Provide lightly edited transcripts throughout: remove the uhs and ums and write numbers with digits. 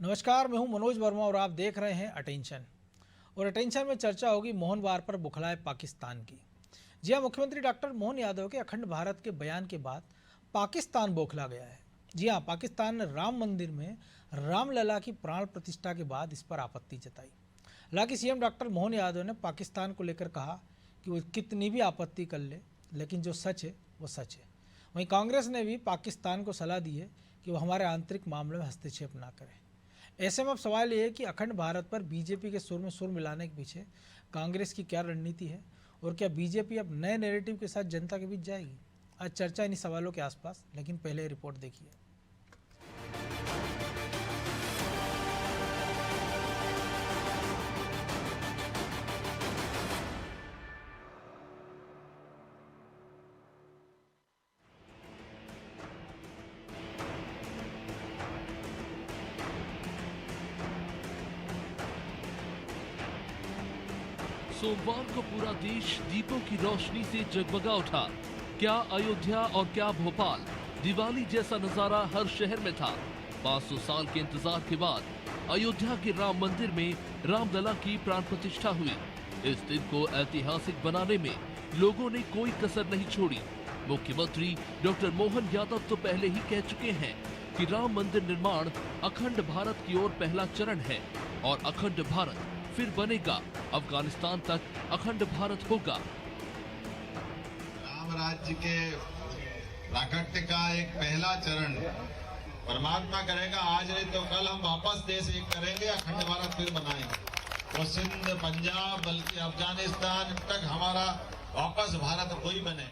नमस्कार, मैं हूं मनोज वर्मा और आप देख रहे हैं अटेंशन। और अटेंशन में चर्चा होगी मोहन वार पर बुखलाए पाकिस्तान की। जी हां, मुख्यमंत्री डॉक्टर मोहन यादव के अखंड भारत के बयान के बाद पाकिस्तान बौखला गया है। जी हां, पाकिस्तान ने राम मंदिर में रामलला की प्राण प्रतिष्ठा के बाद इस पर आपत्ति जताई। हालांकि सीएम डॉक्टर मोहन यादव ने पाकिस्तान को लेकर कहा कि वो कितनी भी आपत्ति कर ले, लेकिन जो सच है वो सच है। वहीं कांग्रेस ने भी पाकिस्तान को सलाह दी है कि वो हमारे आंतरिक मामलों में हस्तक्षेप ना करें। ऐसे में अब सवाल ये है कि अखंड भारत पर बीजेपी के सुर में सुर मिलाने के पीछे कांग्रेस की क्या रणनीति है और क्या बीजेपी अब नए नैरेटिव के साथ जनता के बीच जाएगी। आज चर्चा इन्हीं सवालों के आसपास, लेकिन पहले रिपोर्ट देखिए। सोमवार को पूरा देश दीपों की रोशनी से जगमगा उठा। क्या अयोध्या और क्या भोपाल, दिवाली जैसा नजारा हर शहर में था। 500 साल के इंतजार के बाद अयोध्या के राम मंदिर में रामलला की प्राण प्रतिष्ठा हुई। इस दिन को ऐतिहासिक बनाने में लोगों ने कोई कसर नहीं छोड़ी। मुख्यमंत्री डॉक्टर मोहन यादव तो पहले ही कह चुके हैं कि राम मंदिर निर्माण अखंड भारत की ओर पहला चरण है और अखंड भारत फिर बनेगा, अफगानिस्तान तक अखंड भारत होगा। राम राज्य के प्राकट्य का एक पहला चरण परमात्मा करेगा। आज नहीं तो कल हम वापस देश एक करेंगे, अखंड भारत फिर बनाएंगे। तो सिंध, पंजाब, बल्कि अफगानिस्तान तक हमारा वापस भारत कोई बने।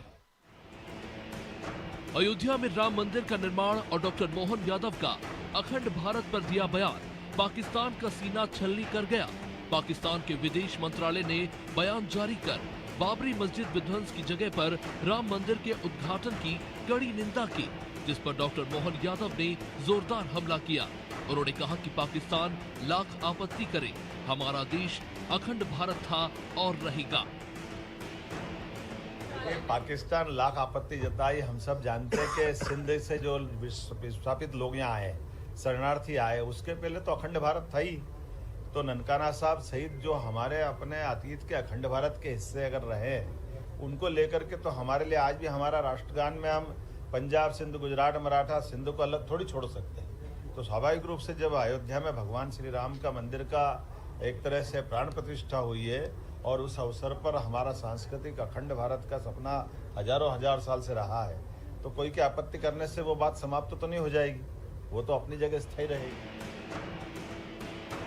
अयोध्या में राम मंदिर का निर्माण और डॉक्टर मोहन यादव का अखंड भारत पर दिया बयान पाकिस्तान का सीना छलनी कर गया। पाकिस्तान के विदेश मंत्रालय ने बयान जारी कर बाबरी मस्जिद विध्वंस की जगह पर राम मंदिर के उद्घाटन की कड़ी निंदा की, जिस पर डॉक्टर मोहन यादव ने जोरदार हमला किया। उन्होंने कहा कि पाकिस्तान लाख आपत्ति करे, हमारा देश अखंड भारत था और रहेगा। पाकिस्तान लाख आपत्ति जताई। हम सब जानते हैं कि सिंध से जो विस्थापित लोग यहाँ आए, शरणार्थी आए, उसके पहले तो अखंड भारत था ही। तो ननकाना साहब सहित जो हमारे अपने अतीत के अखंड भारत के हिस्से अगर रहे, उनको लेकर के तो हमारे लिए आज भी हमारा राष्ट्रगान में हम पंजाब, सिंध, गुजरात, मराठा, सिंध को अलग थोड़ी छोड़ सकते हैं। तो स्वाभाविक रूप से जब अयोध्या में भगवान श्री राम का मंदिर का एक तरह से प्राण प्रतिष्ठा हुई है और उस अवसर पर हमारा सांस्कृतिक अखंड भारत का सपना हजारों हजार साल से रहा है, तो कोई की आपत्ति करने से वो बात समाप्त तो नहीं हो जाएगी, वो तो अपनी जगह स्थायी रहेगी।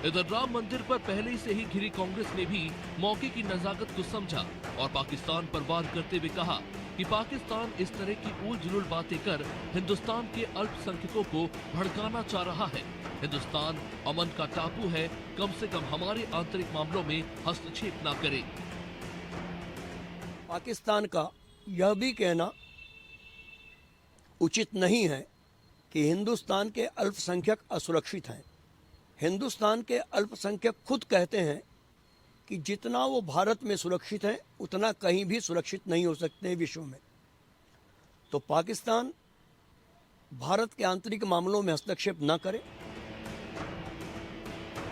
इधर राम मंदिर पर पहले से ही घिरी कांग्रेस ने भी मौके की नजाकत को समझा और पाकिस्तान पर वार करते हुए कहा कि पाकिस्तान इस तरह की उल-जुलूल बातें कर हिंदुस्तान के अल्पसंख्यकों को भड़काना चाह रहा है। हिंदुस्तान अमन का टापू है, कम से कम हमारे आंतरिक मामलों में हस्तक्षेप न करे। पाकिस्तान का यह भी कहना उचित नहीं है कि हिंदुस्तान के अल्पसंख्यक असुरक्षित हैं। हिंदुस्तान के अल्पसंख्यक खुद कहते हैं कि जितना वो भारत में सुरक्षित हैं, उतना कहीं भी सुरक्षित नहीं हो सकते विश्व में। तो पाकिस्तान भारत के आंतरिक मामलों में हस्तक्षेप न करे।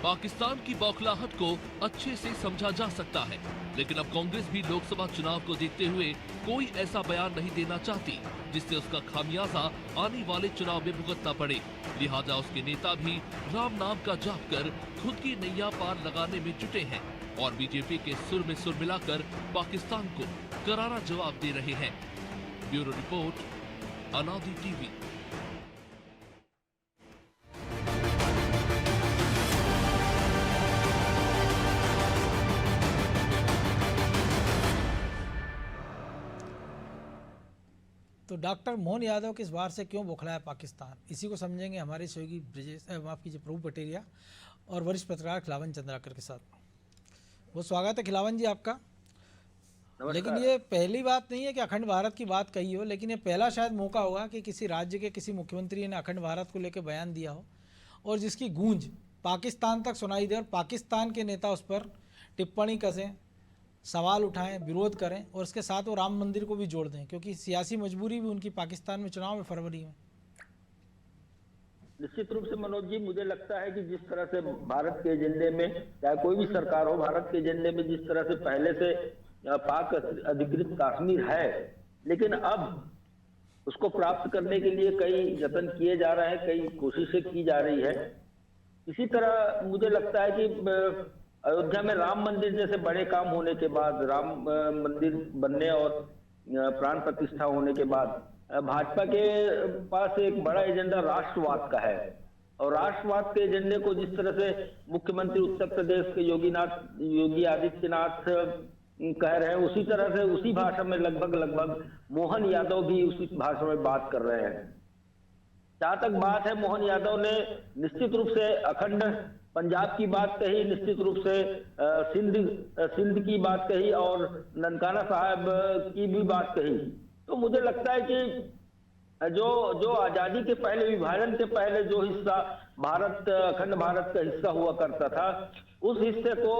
पाकिस्तान की बौखलाहट को अच्छे से समझा जा सकता है, लेकिन अब कांग्रेस भी लोकसभा चुनाव को देखते हुए कोई ऐसा बयान नहीं देना चाहती जिससे उसका खामियाजा आने वाले चुनाव में भुगतना पड़े। लिहाजा उसके नेता भी राम नाम का जाप कर खुद की नैया पार लगाने में जुटे हैं और बीजेपी के सुर में सुर मिलाकर पाकिस्तान को करारा जवाब दे रहे हैं। ब्यूरो रिपोर्ट, अनादि टीवी। तो डॉक्टर मोहन यादव किस वार से क्यों बौखलाया पाकिस्तान, इसी को समझेंगे हमारे सहयोगी ब्रिजेश, माफ कीजिए, प्रभु पटेरिया और वरिष्ठ पत्रकार खिलावन चंद्राकर के साथ। बहुत स्वागत है खिलावन जी आपका। लेकिन ये पहली बात नहीं है कि अखंड भारत की बात कही हो, लेकिन ये पहला शायद मौका होगा कि किसी राज्य के किसी मुख्यमंत्री ने अखंड भारत को लेकर बयान दिया हो और जिसकी गूंज पाकिस्तान तक सुनाई दे और पाकिस्तान के नेता उस पर टिप्पणी कसें, सवाल उठाएं, विरोध करें और इसके साथ वो राम मंदिर को भी जोड़ दें, क्योंकि सियासी मजबूरी भी उनकी पाकिस्तान में चुनाव में फरवरी में। निश्चित रूप से मनोज जी, मुझे लगता है कि जिस तरह से भारत के एजेंडे में, चाहे कोई भी सरकार हो, भारत के एजेंडे में जिस तरह से पहले से पाक अधिकृत कश्मीर है, लेकिन अब उसको प्राप्त करने के लिए कई यत्न किए जा रहे हैं, कई कोशिशें की जा रही है। इसी तरह मुझे लगता है कि अयोध्या में राम मंदिर जैसे बड़े काम होने के बाद, राम मंदिर बनने और प्राण प्रतिष्ठा होने के बाद भाजपा के पास एक बड़ा एजेंडा राष्ट्रवाद का है। और राष्ट्रवाद के एजेंडे को जिस तरह से मुख्यमंत्री उत्तर प्रदेश के योगी आदित्यनाथ कह रहे हैं, उसी तरह से उसी भाषा में लगभग मोहन यादव भी उसी भाषा में बात कर रहे हैं। जहां तक बात है, मोहन यादव ने निश्चित रूप से अखंड पंजाब की बात कही, निश्चित रूप से सिंध की बात कही और ननकाना साहब की भी बात कही। तो मुझे लगता है कि जो आजादी के पहले, विभाजन के पहले जो हिस्सा भारत, अखंड भारत का हिस्सा हुआ करता था, उस हिस्से को,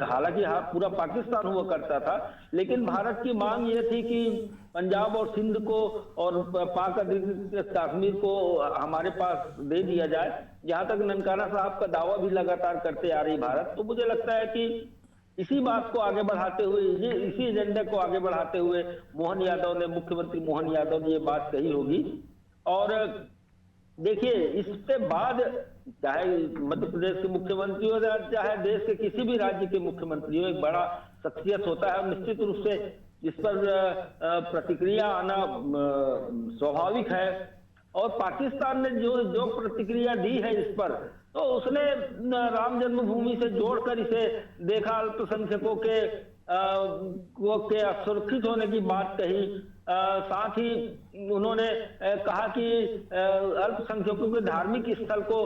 हालांकि पूरा पाकिस्तान हुआ करता था, लेकिन भारत की मांग ये थी कि पंजाब और सिंध को और पाक अधिकृत कश्मीर को हमारे पास दे दिया जाए। जहां तक ननकाना साहब का दावा भी लगातार करते आ रही भारत। तो मुझे लगता है कि इसी बात को आगे बढ़ाते हुए, इसी एजेंडे को आगे बढ़ाते हुए मुख्यमंत्री मोहन यादव ने ये बात कही होगी। और देखिए, इसके बाद चाहे मध्य प्रदेश के मुख्यमंत्री हो, चाहे देश के किसी भी राज्य के मुख्यमंत्री हो, एक बड़ा शख्सियत होता है और निश्चित रूप से इस पर प्रतिक्रिया आना स्वाभाविक है। और पाकिस्तान ने जो प्रतिक्रिया दी है इस पर, तो उसने राम जन्मभूमि से जोड़कर इसे देखा, अल्पसंख्यकों के असुरक्षित होने की बात कही। साथ ही उन्होंने कहा कि अल्पसंख्यकों के धार्मिक स्थल को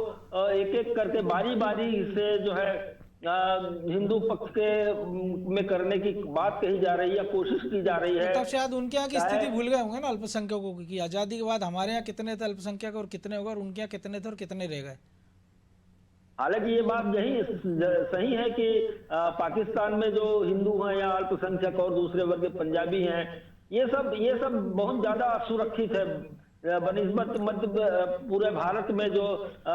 एक एक करके बारी बारी से जो है हिंदू पक्ष के में करने की बात कही जा रही है, कोशिश की जा रही है। तब शायद उनके यहाँ की स्थिति भूल गए होंगे ना अल्पसंख्यकों की। आजादी के बाद हमारे यहाँ कितने थे अल्पसंख्यक और कितने हो गए, और उनके यहाँ कितने थे और कितने रह गए। हालांकि ये बात यही सही है कि पाकिस्तान में जो हिंदू हैं या अल्पसंख्यक और दूसरे वर्ग के पंजाबी हैं, ये सब बहुत ज्यादा असुरक्षित है बनिस्बत पूरे भारत में। जो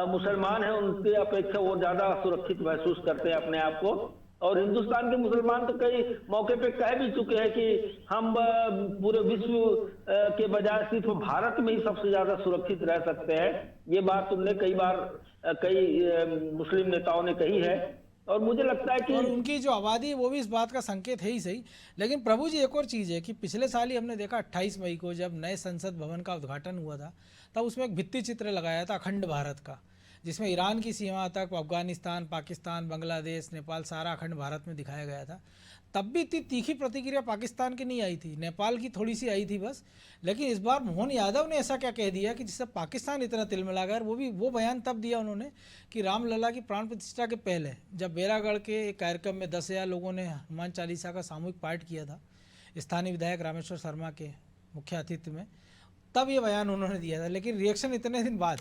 मुसलमान हैं उनकी अपेक्षा वो ज्यादा सुरक्षित महसूस करते हैं अपने आप को। और हिंदुस्तान के मुसलमान तो कई मौके पे कह भी चुके हैं कि हम पूरे विश्व के बजाय सिर्फ भारत में ही सबसे ज्यादा सुरक्षित रह सकते हैं। ये बात उनने कई मुस्लिम नेताओं ने कही है। और मुझे लगता है कि और उनकी जो आबादी है वो भी इस बात का संकेत है ही सही। लेकिन प्रभु जी, एक और चीज़ है कि पिछले साल ही हमने देखा 28 मई को जब नए संसद भवन का उद्घाटन हुआ था, तब उसमें एक भित्ति चित्र लगाया था अखंड भारत का, जिसमें ईरान की सीमा तक अफगानिस्तान, पाकिस्तान, बांग्लादेश, नेपाल सारा अखंड भारत में दिखाया गया था। तब भी इतनी तीखी प्रतिक्रिया पाकिस्तान की नहीं आई थी, नेपाल की थोड़ी सी आई थी बस। लेकिन इस बार मोहन यादव ने ऐसा क्या कह दिया कि जिससे पाकिस्तान इतना तिलमिला गया। वो बयान तब दिया उन्होंने कि रामलला की प्राण प्रतिष्ठा के पहले जब बेरागढ़ के एक कार्यक्रम में 10,000 लोगों ने हनुमान चालीसा का सामूहिक पाठ किया था स्थानीय विधायक रामेश्वर शर्मा के मुख्य अतिथि में, तब ये बयान उन्होंने दिया था। लेकिन रिएक्शन इतने दिन बाद।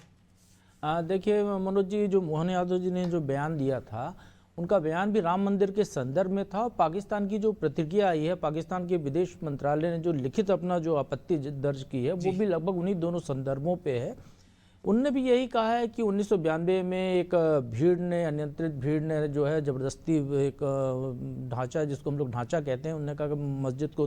देखिए मनोज जी, जो मोहन यादव जी ने जो बयान दिया था, उनका बयान भी राम मंदिर के संदर्भ में था। और पाकिस्तान की जो प्रतिक्रिया आई है, पाकिस्तान के विदेश मंत्रालय ने जो लिखित अपना जो आपत्ति दर्ज की है, वो भी लगभग उन्हीं दोनों संदर्भों पे है। उनने भी यही कहा है कि 1992 में एक अनियंत्रित भीड़ ने जो है जबरदस्ती एक ढांचा, जिसको हम लोग ढांचा कहते हैं, उन्होंने कहा कि मस्जिद को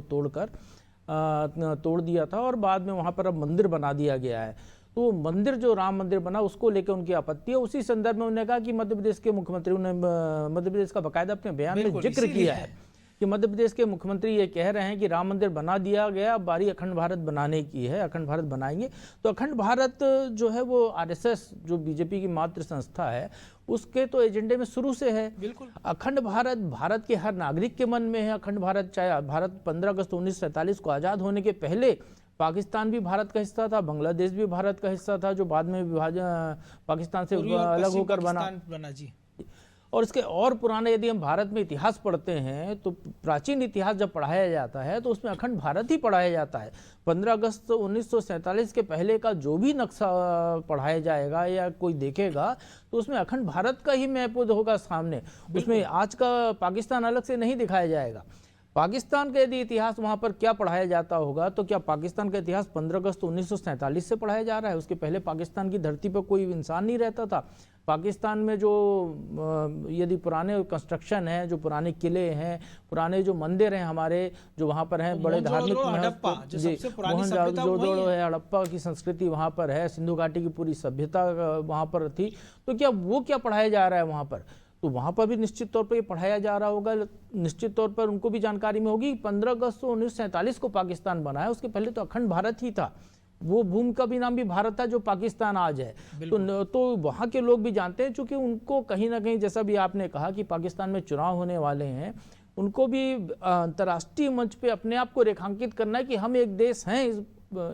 तोड़ दिया था और बाद में वहाँ पर अब मंदिर बना दिया गया है। तो मंदिर जो राम मंदिर बना, उसको लेकर उनकी आपत्ति है। उसी संदर्भ में उन्होंने कहा कि मध्य प्रदेश के मुख्यमंत्री ने मध्य प्रदेश का बाकायदा अपने बयान में जिक्र किया है कि मध्य प्रदेश के मुख्यमंत्री ये कह रहे हैं कि राम मंदिर बना दिया गया, अब बारी अखंड भारत बनाने की है, अखंड भारत बनाएंगे। तो अखंड भारत जो है वो आरएसएस, जो बीजेपी की मातृ संस्था है, उसके तो एजेंडे में शुरू से है। बिल्कुल, अखंड भारत भारत के हर नागरिक के मन में है। अखंड भारत, चाहे भारत 15 अगस्त 1947 को आज़ाद होने के पहले पाकिस्तान भी भारत का हिस्सा था, बांग्लादेश भी भारत का हिस्सा था, जो बाद में विभाजन पाकिस्तान से अलग होकर बना जी। और इसके और पुराने, यदि हम भारत में इतिहास पढ़ते हैं तो प्राचीन इतिहास जब पढ़ाया जाता है तो उसमें अखंड भारत ही पढ़ाया जाता है। 15 अगस्त 1947 के पहले का जो भी नक्शा पढ़ाया जाएगा या कोई देखेगा तो उसमें अखंड भारत का ही मैप होगा सामने, उसमें आज का पाकिस्तान अलग से नहीं दिखाया जाएगा। पाकिस्तान का यदि इतिहास वहां पर क्या पढ़ाया जाता होगा, तो क्या पाकिस्तान का इतिहास 15 अगस्त 1947 से पढ़ाया जा रहा है? उसके पहले पाकिस्तान की धरती पर कोई इंसान नहीं रहता था। पाकिस्तान में जो यदि पुराने कंस्ट्रक्शन है, जो पुराने किले हैं, पुराने जो मंदिर हैं हमारे, जो वहाँ पर हैं, बड़े धार्मिक मोहनजोदड़ो है, हड़प्पा की संस्कृति वहाँ पर है, सिंधु घाटी की पूरी सभ्यता वहाँ पर थी। तो क्या वो क्या पढ़ाया जा रहा है वहाँ पर? तो वहाँ पर भी निश्चित तौर पर ये पढ़ाया जा रहा होगा। निश्चित तौर पर उनको भी जानकारी में होगी 15 अगस्त 1947 को पाकिस्तान बना है, उसके पहले तो अखंड भारत ही था। वो भूमि का भी नाम भी भारत था, जो पाकिस्तान आज है। तो वहाँ के लोग भी जानते हैं, चूंकि उनको कहीं ना कहीं, जैसा भी आपने कहा कि पाकिस्तान में चुनाव होने वाले हैं, उनको भी अंतर्राष्ट्रीय मंच पे अपने आप को रेखांकित करना है कि हम एक देश हैं इस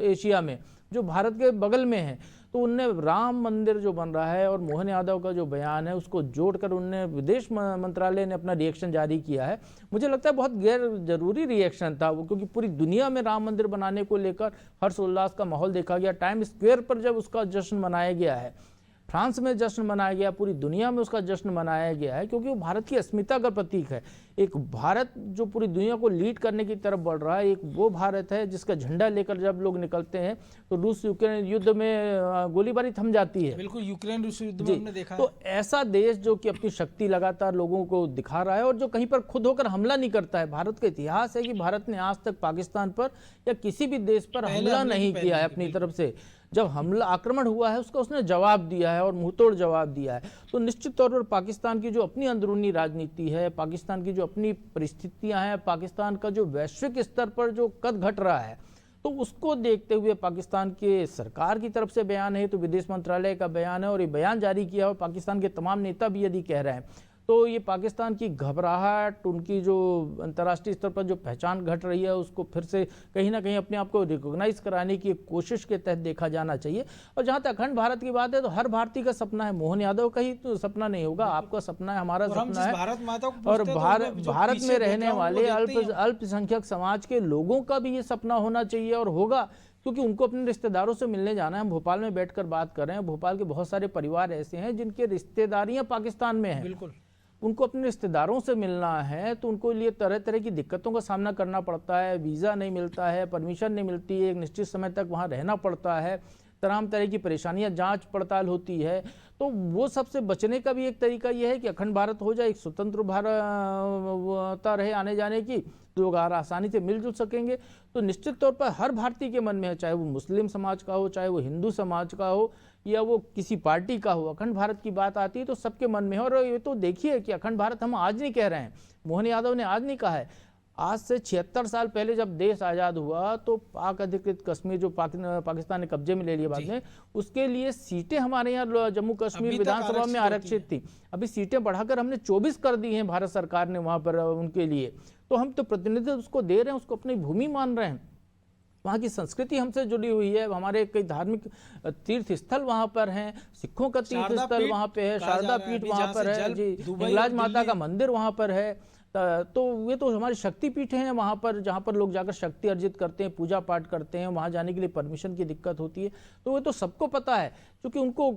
एशिया में जो भारत के बगल में है। तो उनने राम मंदिर जो बन रहा है और मोहन यादव का जो बयान है उसको जोड़कर उनने विदेश मंत्रालय ने अपना रिएक्शन जारी किया है। मुझे लगता है बहुत गैर जरूरी रिएक्शन था वो, क्योंकि पूरी दुनिया में राम मंदिर बनाने को लेकर हर्षोल्लास का माहौल देखा गया। टाइम स्क्वायर पर जब उसका जश्न मनाया गया है, फ्रांस में जश्न मनाया गया, पूरी दुनिया में उसका जश्न मनाया गया है, क्योंकि वो भारत की अस्मिता का प्रतीक है। एक भारत जो पूरी दुनिया को लीड करने की तरफ बढ़ रहा है, एक वो भारत है जिसका झंडा लेकर जब लोग निकलते हैं तो रूस यूक्रेन युद्ध में गोलीबारी थम जाती है। बिल्कुल, यूक्रेन रूस युद्ध में हमने देखा तो ऐसा देश जो कि अपनी शक्ति लगातार लोगों को दिखा रहा है और जो कहीं पर खुद होकर हमला नहीं करता है। भारत का इतिहास है कि भारत ने आज तक पाकिस्तान पर या किसी भी देश पर हमला नहीं किया है अपनी तरफ से। जब हमला आक्रमण हुआ है उसका उसने जवाब दिया है और मुंहतोड़ जवाब दिया है। तो निश्चित तौर पर पाकिस्तान की जो अपनी अंदरूनी राजनीति है, पाकिस्तान की जो अपनी परिस्थितियां हैं, पाकिस्तान का जो वैश्विक स्तर पर जो कद घट रहा है, तो उसको देखते हुए पाकिस्तान के सरकार की तरफ से बयान है, तो विदेश मंत्रालय का बयान है और ये बयान जारी किया और पाकिस्तान के तमाम नेता भी यदि कह रहे हैं, तो ये पाकिस्तान की घबराहट, उनकी जो अंतर्राष्ट्रीय स्तर पर जो पहचान घट रही है, उसको फिर से कहीं ना कहीं अपने आप को रिकॉग्नाइज कराने की एक कोशिश के तहत देखा जाना चाहिए। और जहां तक अखंड भारत की बात है, तो हर भारतीय का सपना है, मोहन यादव का ही तो सपना नहीं होगा, आपका सपना है, हमारा सपना है। भारत माता को और भारत में रहने वाले अल्पसंख्यक समाज के लोगों का भी ये सपना होना चाहिए और होगा, क्योंकि उनको अपने रिश्तेदारों से मिलने जाना है। हम भोपाल में बैठकर बात कर रहे हैं, भोपाल के बहुत सारे परिवार ऐसे हैं जिनके रिश्तेदारियां पाकिस्तान में हैं। बिल्कुल, उनको अपने रिश्तेदारों से मिलना है तो उनको लिए तरह तरह की दिक्कतों का सामना करना पड़ता है। वीज़ा नहीं मिलता है, परमिशन नहीं मिलती है, एक निश्चित समय तक वहाँ रहना पड़ता है, तमाम तरह की परेशानियां, जांच पड़ताल होती है। तो वो सबसे बचने का भी एक तरीका ये है कि अखंड भारत हो जाए, एक स्वतंत्र भारत रहे आने जाने की, तो लोग आसानी से मिलजुल सकेंगे। तो निश्चित तौर पर हर भारतीय के मन में है, चाहे वो मुस्लिम समाज का हो, चाहे वो हिंदू समाज का हो, या वो किसी पार्टी का हो, अखंड भारत की बात आती है तो सबके मन में है। और ये तो देखिए कि अखंड भारत हम आज नहीं कह रहे हैं, मोहन यादव ने आज नहीं कहा है। आज से 76 साल पहले जब देश आज़ाद हुआ तो पाक अधिकृत कश्मीर जो पाकिस्तान ने कब्जे में ले लिया बाद में, उसके लिए सीटें हमारे यहाँ जम्मू कश्मीर विधानसभा में आरक्षित थी। अभी सीटें बढ़ाकर हमने 24 कर दी हैं भारत सरकार ने वहाँ पर उनके लिए। तो हम तो प्रतिनिधित्व उसको दे रहे हैं, उसको अपनी भूमि मान रहे हैं। वहाँ की संस्कृति हमसे जुड़ी हुई है, हमारे कई धार्मिक तीर्थ स्थल वहाँ पर हैं, सिखों का तीर्थ स्थल वहाँ पे है, शारदा पीठ वहाँ पर है जी, हिंगलाज माता का मंदिर वहाँ पर है। तो ये तो हमारी शक्ति पीठ हैं वहाँ पर, जहाँ पर लोग जाकर शक्ति अर्जित करते हैं, पूजा पाठ करते हैं। वहाँ जाने के लिए परमिशन की दिक्कत होती है, तो ये तो सबको पता है, क्योंकि उनको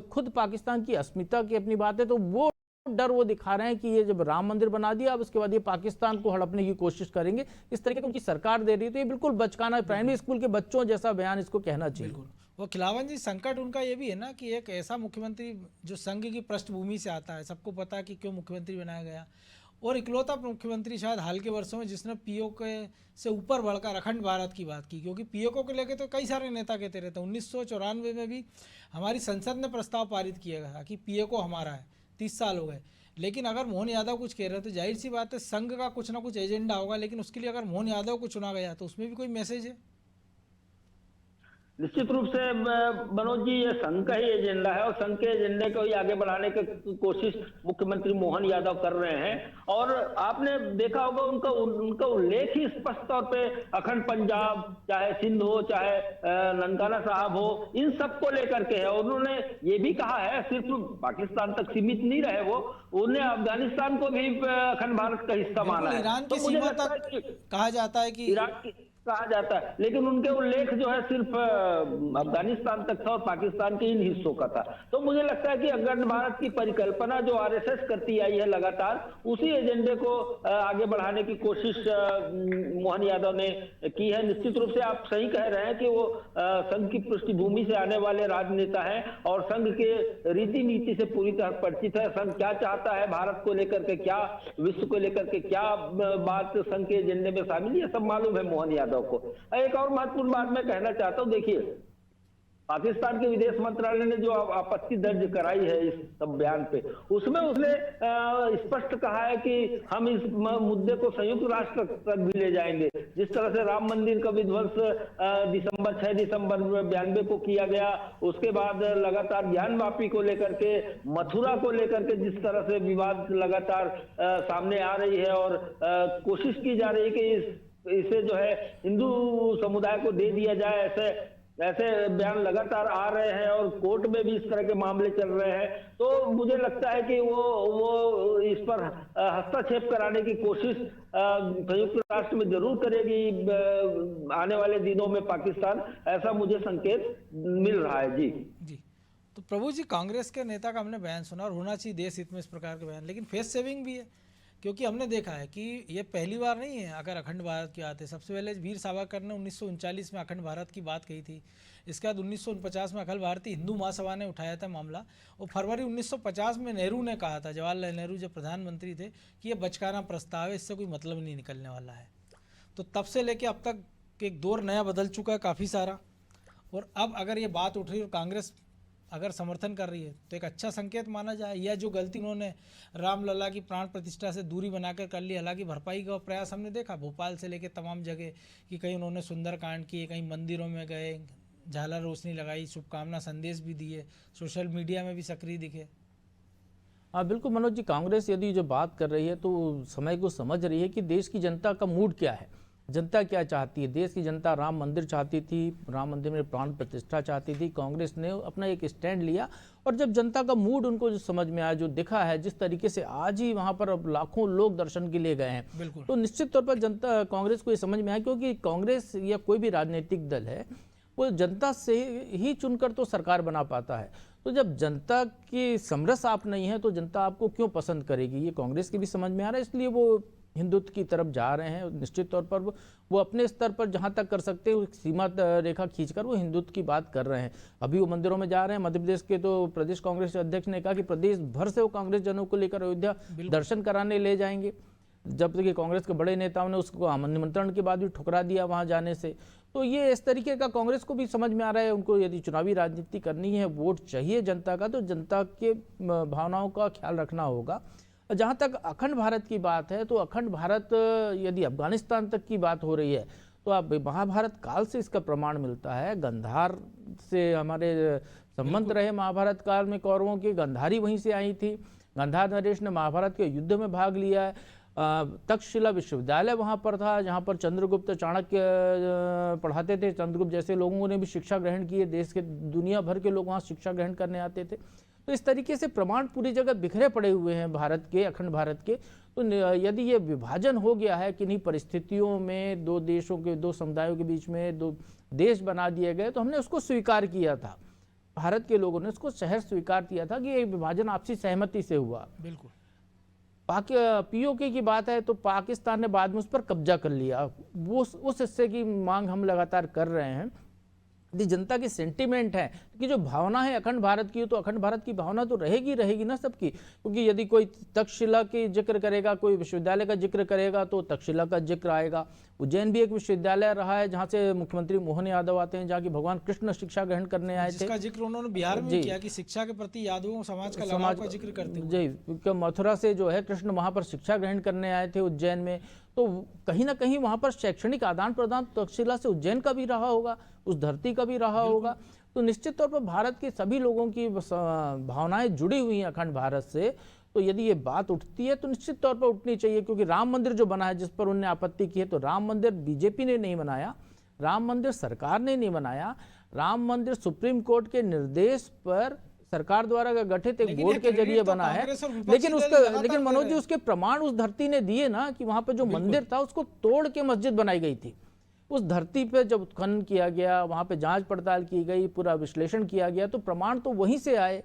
खुद पाकिस्तान की अस्मिता की अपनी बात है। तो वो डर वो दिखा रहे हैं कि ये जब राम मंदिर बना दिया, अब उसके बाद ये पाकिस्तान को हड़पने की कोशिश करेंगे, इस तरीके की उनकी सरकार दे रही है। तो ये बिल्कुल बचकाना है, प्राइमरी स्कूल के बच्चों जैसा बयान इसको कहना चाहिए। वो खिलावन जी, संकट उनका ये भी है ना कि एक ऐसा मुख्यमंत्री जो संघ की पृष्ठभूमि से आता है, सबको पता है कि क्यों मुख्यमंत्री बनाया गया, और इकलौता मुख्यमंत्री शायद हाल के वर्षों में जिसने पीओके से ऊपर बढ़कर अखंड भारत की बात की। क्योंकि पीओके को लेकर तो कई सारे नेता कहते रहते हैं। 1994 में भी हमारी संसद ने प्रस्ताव पारित किया गया कि पीओके हमारा है, 30 साल हो गए। लेकिन अगर मोहन यादव कुछ कह रहे तो जाहिर सी बात है संघ का कुछ ना कुछ एजेंडा होगा, लेकिन उसके लिए अगर मोहन यादव को चुना गया तो उसमें भी कोई मैसेज है। निश्चित रूप से मनोज जी, ये संघ का ही एजेंडा है और संघ के एजेंडे को ही आगे बढ़ाने की कोशिश मुख्यमंत्री मोहन यादव कर रहे हैं। और आपने देखा होगा उनका उल्लेख ही स्पष्ट तौर पे अखंड पंजाब, चाहे सिंध हो, चाहे ननकाना साहब हो, इन सब को लेकर के है। उन्होंने ये भी कहा है, सिर्फ पाकिस्तान तक सीमित नहीं रहे वो, उन्हें अफगानिस्तान को भी अखंड भारत का हिस्सा माना है। ईरान की सीमा तक कहा जाता है कि कहा जाता है, लेकिन उनके उल्लेख जो है सिर्फ अफगानिस्तान तक था और पाकिस्तान के इन हिस्सों का था। तो मुझे लगता है कि अखंड भारत की परिकल्पना जो आरएसएस करती आई है लगातार, उसी एजेंडे को आगे बढ़ाने की कोशिश मोहन यादव ने की है। निश्चित रूप से आप सही कह रहे हैं कि वो संघ की पृष्ठभूमि से आने वाले राजनेता हैं और संघ के रीति नीति से पूरी तरह परिचित है। संघ क्या चाहता है भारत को लेकर के, क्या विश्व को लेकर के, क्या बात संघ के एजेंडे में शामिल, ये सब मालूम है मोहन यादव को। एक और महत्वपूर्ण बात मैं कहना चाहता हूं, देखिए पाकिस्तान के विदेश मंत्रालय ने जो आपत्ति दर्ज कराई है इस सब बयान पे, उसमें उसने स्पष्ट कहा है कि हम इस मुद्दे को संयुक्त राष्ट्र तक भी ले जाएंगे। जिस तरह से राम मंदिर का विध्वंस 6 दिसंबर 92 को किया गया, उसके बाद लगातार ज्ञान वापी को लेकर के, मथुरा को लेकर के जिस तरह से विवाद लगातार सामने आ रही है और कोशिश की जा रही है कि इसे जो है हिंदू समुदाय को दे दिया जाए, ऐसे बयान लगातार आ रहे हैं और कोर्ट में भी इस तरह के मामले चल रहे हैं। तो मुझे लगता है कि वो इस पर हस्तक्षेप कराने की कोशिश संयुक्त राष्ट्र में जरूर करेगी आने वाले दिनों में पाकिस्तान, ऐसा मुझे संकेत मिल रहा है। जी तो प्रभु जी, कांग्रेस के नेता का हमने बयान सुना और होना चाहिए देश हित में इस प्रकार के बयान, लेकिन फेस सेविंग भी है, क्योंकि हमने देखा है कि ये पहली बार नहीं है अगर अखंड भारत की बात है। सबसे पहले वीर सावरकर ने 1939 में अखंड भारत की बात कही थी। इसके बाद 1949 में अखिल भारतीय हिंदू महासभा ने उठाया था मामला, और फरवरी 1950 में नेहरू ने कहा था, जवाहरलाल नेहरू जब प्रधानमंत्री थे, कि ये बचकाना प्रस्ताव है, इससे कोई मतलब नहीं निकलने वाला है। तो तब से लेके अब तक एक दौर नया बदल चुका है काफ़ी सारा, और अब अगर ये बात उठ रही है और कांग्रेस अगर समर्थन कर रही है तो एक अच्छा संकेत माना जाए। या जो गलती उन्होंने रामलला की प्राण प्रतिष्ठा से दूरी बनाकर कर ली, हालांकि भरपाई का प्रयास हमने देखा भोपाल से लेकर तमाम जगह कि कहीं उन्होंने सुंदरकांड किए, कहीं मंदिरों में गए, झालर रोशनी लगाई, शुभकामना संदेश भी दिए, सोशल मीडिया में भी सक्रिय दिखे। हाँ बिल्कुल मनोज जी, कांग्रेस यदि जो बात कर रही है तो समय को समझ रही है कि देश की जनता का मूड क्या है, जनता क्या चाहती है। देश की जनता राम मंदिर चाहती थी, राम मंदिर में प्राण प्रतिष्ठा चाहती थी। कांग्रेस ने अपना एक स्टैंड लिया और जब जनता का मूड उनको जो समझ में आया, जो दिखा है, जिस तरीके से आज ही वहां पर अब लाखों लोग दर्शन के लिए गए हैं, तो निश्चित तौर पर जनता कांग्रेस को ये समझ में आया, क्योंकि कांग्रेस या कोई भी राजनीतिक दल है वो जनता से ही चुनकर तो सरकार बना पाता है। तो जब जनता की समरस आप नहीं है तो जनता आपको क्यों पसंद करेगी, ये कांग्रेस की भी समझ में आ रहा है। इसलिए वो हिंदुत्व की तरफ जा रहे हैं। निश्चित तौर पर वो अपने स्तर पर जहां तक कर सकते हैं सीमा रेखा खींचकर वो हिंदुत्व की बात कर रहे हैं। अभी वो मंदिरों में जा रहे हैं। मध्य प्रदेश के तो प्रदेश कांग्रेस अध्यक्ष ने कहा कि प्रदेश भर से वो कांग्रेस जनों को लेकर अयोध्या दर्शन कराने ले जाएंगे, जबकि कांग्रेस के बड़े नेताओं ने उसको निमंत्रण के बाद भी ठुकरा दिया वहां जाने से। तो ये इस तरीके का कांग्रेस को भी समझ में आ रहा है, उनको यदि चुनावी राजनीति करनी है, वोट चाहिए जनता का, तो जनता के भावनाओं का ख्याल रखना होगा। जहाँ तक अखंड भारत की बात है तो अखंड भारत यदि अफगानिस्तान तक की बात हो रही है तो अब महाभारत काल से इसका प्रमाण मिलता है। गंधार से हमारे संबंध रहे महाभारत काल में, कौरवों की गंधारी वहीं से आई थी। गंधार नरेश ने महाभारत के युद्ध में भाग लिया है। तक्षशिला विश्वविद्यालय वहाँ पर था जहाँ पर चंद्रगुप्त चाणक्य पढ़ाते थे। चंद्रगुप्त जैसे लोगों ने भी शिक्षा ग्रहण की है, देश के दुनिया भर के लोग वहाँ शिक्षा ग्रहण करने आते थे। तो इस तरीके से प्रमाण पूरी जगह बिखरे पड़े हुए हैं भारत के, अखंड भारत के। तो यदि ये विभाजन हो गया है किन्हीं परिस्थितियों में, दो देशों के, दो समुदायों के बीच में दो देश बना दिए गए, तो हमने उसको स्वीकार किया था। भारत के लोगों ने उसको सहर्ष स्वीकार किया था कि ये विभाजन आपसी सहमति से हुआ। बिल्कुल। पीओके की बात है तो पाकिस्तान ने बाद में उस पर कब्जा कर लिया। वो उस हिस्से की मांग हम लगातार कर रहे हैं। यदि जनता की सेंटिमेंट है कि जो भावना है अखंड भारत की, तो अखंड भारत की भावना तो रहेगी ना सबकी। क्योंकि यदि कोई तक्षशिला की जिक्र करेगा, कोई विश्वविद्यालय का जिक्र करेगा तो तक्षशिला का जिक्र आएगा। उज्जैन भी एक विश्वविद्यालय रहा है जहाँ से मुख्यमंत्री मोहन यादव आते हैं, जहाँ की भगवान कृष्ण शिक्षा ग्रहण करने आए थे। जिसका जिक्र उन्होंने बिहार में किया कि शिक्षा के प्रति यादवों समाज का लगाव का जिक्र करते हुए। जी, क्योंकि मथुरा से जो है कृष्ण वहाँ पर शिक्षा ग्रहण करने आए थे उज्जैन में। तो कहीं ना कहीं वहाँ पर शैक्षणिक आदान प्रदान तक्षशिला से उज्जैन का भी रहा होगा, उस धरती का भी रहा होगा। तो निश्चित तौर पर भारत के सभी लोगों की भावनाएं जुड़ी हुई हैं अखंड भारत से। तो यदि ये बात उठती है तो निश्चित तौर पर उठनी चाहिए, क्योंकि राम मंदिर जो बना है जिस पर उन्होंने आपत्ति की है, तो राम मंदिर बीजेपी ने नहीं बनाया, राम मंदिर सरकार ने नहीं बनाया। राम मंदिर सुप्रीम कोर्ट के निर्देश पर सरकार द्वारा गठित एक बोर्ड के जरिए बना है। लेकिन मनोज जी, उसके प्रमाण उस धरती ने दिए ना कि वहां पर जो मंदिर था उसको तोड़ के मस्जिद बनाई गई थी। उस धरती पे जब उत्खनन किया गया, वहाँ पे जांच पड़ताल की गई, पूरा विश्लेषण किया गया, तो प्रमाण तो वहीं से आए।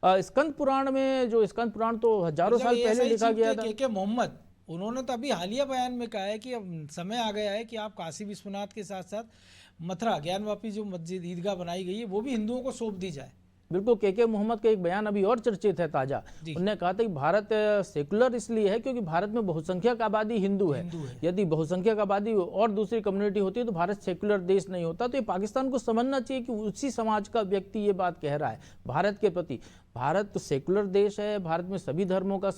स्कंद पुराण में, जो स्कंद पुराण तो हजारों साल पहले लिखा गया था। के मोहम्मद, उन्होंने तो अभी हालिया बयान में कहा है कि अब समय आ गया है कि आप काशी विश्वनाथ के साथ साथ मथुरा ज्ञानवापी जो मस्जिद ईदगाह बनाई गई है वो भी हिंदुओं को सौंप दी जाए। बिल्कुल, के मोहम्मद का एक बयान अभी और चर्चित है ताजा। उन्होंने कहा था कि भारत सेकुलर इसलिए है क्योंकि भारत में बहुसंख्यक आबादी हिंदू है। यदि बहुसंख्यक आबादी और दूसरी कम्युनिटी होती है तो भारत सेकुलर देश नहीं होता। तो ये पाकिस्तान को समझना चाहिए कि उसी समाज का व्यक्ति ये बात कह रहा है भारत के प्रति। भारत तो सेकुलर देश है, भारत में सभी धर्मों का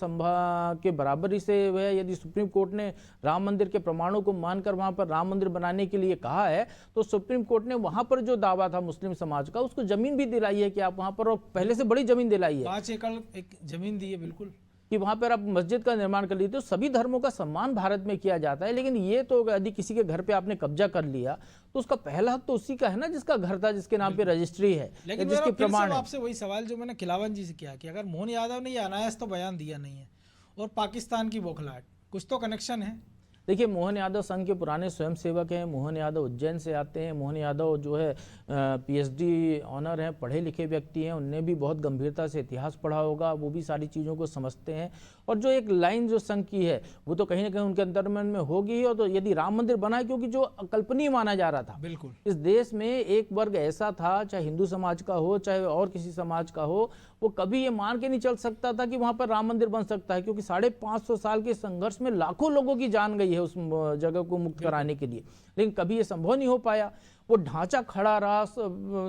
के बराबरी से है। यदि सुप्रीम कोर्ट ने राम मंदिर के प्रमाणों को मानकर वहां पर राम मंदिर बनाने के लिए कहा है तो सुप्रीम कोर्ट ने वहां पर जो दावा था मुस्लिम समाज का उसको जमीन भी दिलाई है कि आप वहां पर, और पहले से बड़ी जमीन दिलाई है, 5 एकड़ एक जमीन दी है, बिल्कुल, कि वहां पर आप मस्जिद का निर्माण कर लीजिए। तो सभी धर्मों का सम्मान भारत में किया जाता है। लेकिन ये तो यदि किसी के घर पे आपने कब्जा कर लिया तो उसका पहला हक तो उसी का है ना जिसका घर था, जिसके नाम पे रजिस्ट्री है, लेकिन जिसके प्रमाण है। आपसे वही सवाल जो मैंने खिलावन जी से किया कि अगर मोहन यादव ने ये अनायास तो बयान दिया नहीं है और पाकिस्तान की बौखलाहट, कुछ तो कनेक्शन है। देखिए, मोहन यादव संघ के पुराने स्वयंसेवक हैं। मोहन यादव उज्जैन से आते हैं। मोहन यादव जो है पीएचडी ऑनर हैं, पढ़े लिखे व्यक्ति हैं। उनने भी बहुत गंभीरता से इतिहास पढ़ा होगा, वो भी सारी चीज़ों को समझते हैं। और जो एक लाइन जो संघ की है वो तो कहीं ना कहीं उनके अंतर्मन में होगी ही। और तो यदि राम मंदिर बना, क्योंकि जो अकल्पनीय माना जा रहा था, बिल्कुल, इस देश में एक वर्ग ऐसा था, चाहे हिंदू समाज का हो चाहे और किसी समाज का हो, वो कभी ये मान के नहीं चल सकता था कि वहां पर राम मंदिर बन सकता है, क्योंकि 550 साल के संघर्ष में लाखों लोगों की जान गई है उस जगह को मुक्त कराने के लिए। लेकिन कभी ये संभव नहीं हो पाया। वो ढांचा खड़ा रहा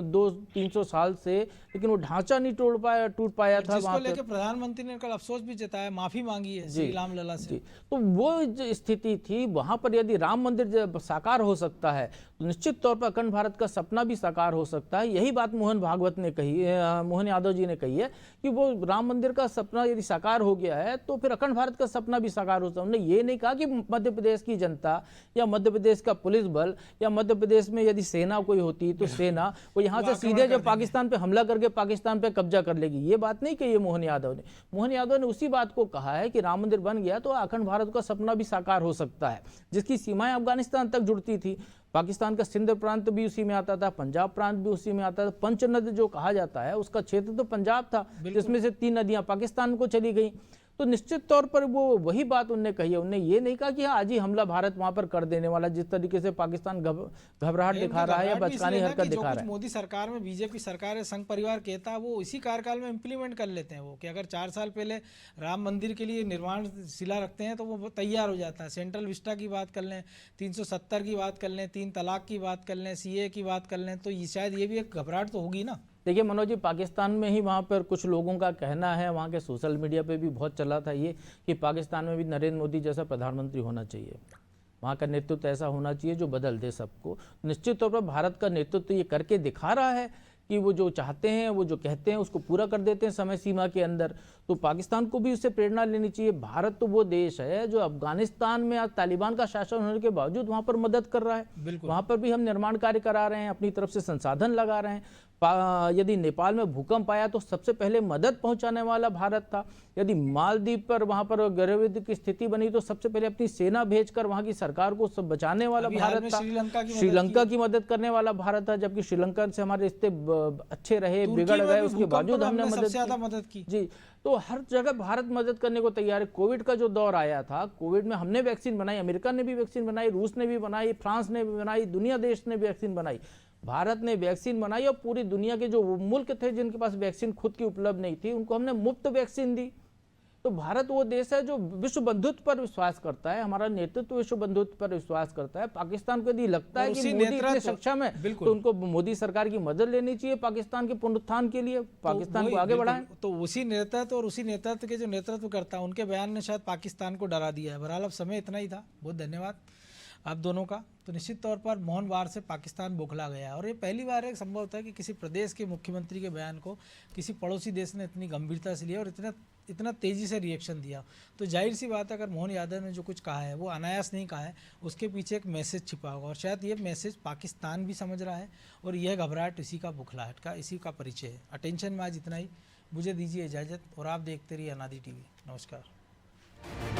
200-300 साल से, लेकिन वो ढांचा नहीं टूट पाया था। जिसको लेके प्रधानमंत्री ने कल अफसोस भी जताया, माफी मांगी है श्री राम लला से। तो वो जो स्थिति थी वहां पर, यदि राम मंदिर जब साकार हो सकता है तो निश्चित तौर पर अखंड भारत का सपना भी साकार हो सकता है। यही बात मोहन यादव जी ने कही है कि वो राम मंदिर का सपना यदि साकार हो गया है तो फिर अखंड भारत का सपना भी साकार हो सकता है। उन्होंने ये नहीं कहा कि मध्य प्रदेश की जनता या मध्य प्रदेश का पुलिस बल या मध्य प्रदेश में यदि सेना कोई होती तो सेना वो यहाँ से सीधे जो पाकिस्तान पे हमला करके पाकिस्तान पे कब्जा कर लेगी, ये बात नहीं कही है मोहन यादव ने। मोहन यादव ने उसी बात को कहा है कि राम मंदिर बन गया तो अखंड भारत का सपना भी साकार हो सकता है, जिसकी सीमाएं अफगानिस्तान तक जुड़ती थी। पाकिस्तान का सिंध प्रांत भी उसी में आता था, पंजाब प्रांत भी उसी में आता था। पंचनद जो कहा जाता है उसका क्षेत्र तो पंजाब था, जिसमें से 3 नदियां पाकिस्तान को चली गई। तो निश्चित तौर पर वो वही बात उन्होंने कही है। उन्होंने ये नहीं कहा कि आज ही हमला भारत वहां पर कर देने वाला, जिस तरीके से पाकिस्तान घबराहट दिखा रहा है या बचकानी हरकत दिखा रहा है। मोदी सरकार में बीजेपी सरकार है, संघ परिवार कहता है, वो इसी कार्यकाल में इम्प्लीमेंट कर लेते हैं। वो कि अगर 4 साल पहले राम मंदिर के लिए निर्माण शिला रखते हैं तो वो तैयार हो जाता है। सेंट्रल विस्टा की बात कर लें, 370 की बात कर लें, 3 तलाक की बात कर लें, सीए की बात कर लें, तो शायद ये भी एक घबराहट तो होगी ना। देखिए मनोज जी, पाकिस्तान में ही वहाँ पर कुछ लोगों का कहना है, वहाँ के सोशल मीडिया पे भी बहुत चला था ये, कि पाकिस्तान में भी नरेंद्र मोदी जैसा प्रधानमंत्री होना चाहिए, वहाँ का नेतृत्व ऐसा होना चाहिए जो बदल दे सबको। निश्चित तौर पर भारत का नेतृत्व ये करके दिखा रहा है कि वो जो चाहते हैं, वो जो कहते हैं उसको पूरा कर देते हैं समय सीमा के अंदर। तो पाकिस्तान को भी उससे प्रेरणा लेनी चाहिए। भारत तो वो देश है जो अफगानिस्तान में आज तालिबान का शासन होने के बावजूद वहाँ पर मदद कर रहा है। वहाँ पर भी हम निर्माण कार्य करा रहे हैं, अपनी तरफ से संसाधन लगा रहे हैं। यदि नेपाल में भूकंप आया तो सबसे पहले मदद पहुंचाने वाला भारत था। यदि मालदीव पर वहां पर गृहयुद्ध की स्थिति बनी तो सबसे पहले अपनी सेना भेजकर वहां की सरकार को सब बचाने वाला भारत था। श्रीलंका की मदद करने वाला भारत था, जबकि श्रीलंका से हमारे रिश्ते अच्छे रहे, बिगड़ गए, उसके बावजूद हमने मदद की। जी, तो हर जगह भारत मदद करने को तैयार है। कोविड का जो दौर आया था, कोविड में हमने वैक्सीन बनाई, अमेरिका ने भी वैक्सीन बनाई, रूस ने भी बनाई, फ्रांस ने भी बनाई, दुनिया देश ने वैक्सीन बनाई। भारत ने वैक्सीन बनाई और पूरी दुनिया के जो मुल्क थे जिनके पास वैक्सीन खुद की उपलब्ध नहीं थी, उनको हमने मुफ्त वैक्सीन दी। तो भारत वो देश है जो विश्व बंधुत्व पर विश्वास करता है, हमारा नेतृत्व विश्व बंधुत्व पर विश्वास करता है। पाकिस्तान को यदि लगता है कि मोदी इतने सक्षम है तो उनको मोदी सरकार की मदद लेनी चाहिए पाकिस्तान के पुनरुत्थान के लिए, पाकिस्तान को आगे बढ़ाएं। तो उसी नेतृत्व और उसी नेतृत्व के जो नेतृत्व करता है उनके बयान ने शायद पाकिस्तान को डरा दिया है। बहरहाल अब समय इतना ही था। बहुत धन्यवाद आप दोनों का। तो निश्चित तौर पर मोहन वार से पाकिस्तान बौखला गया है और ये पहली बार है संभव होता है कि किसी प्रदेश के मुख्यमंत्री के बयान को किसी पड़ोसी देश ने इतनी गंभीरता से लिया और इतना तेज़ी से रिएक्शन दिया। तो जाहिर सी बात है अगर मोहन यादव ने जो कुछ कहा है वो अनायास नहीं कहा है, उसके पीछे एक मैसेज छिपा होगा और शायद ये मैसेज पाकिस्तान भी समझ रहा है और यह घबराहट इसी का बौखलाहट का, इसी का परिचय है। अटेंशन में आज इतना ही, मुझे दीजिए इजाज़त और आप देखते रहिए अनादि टीवी। नमस्कार।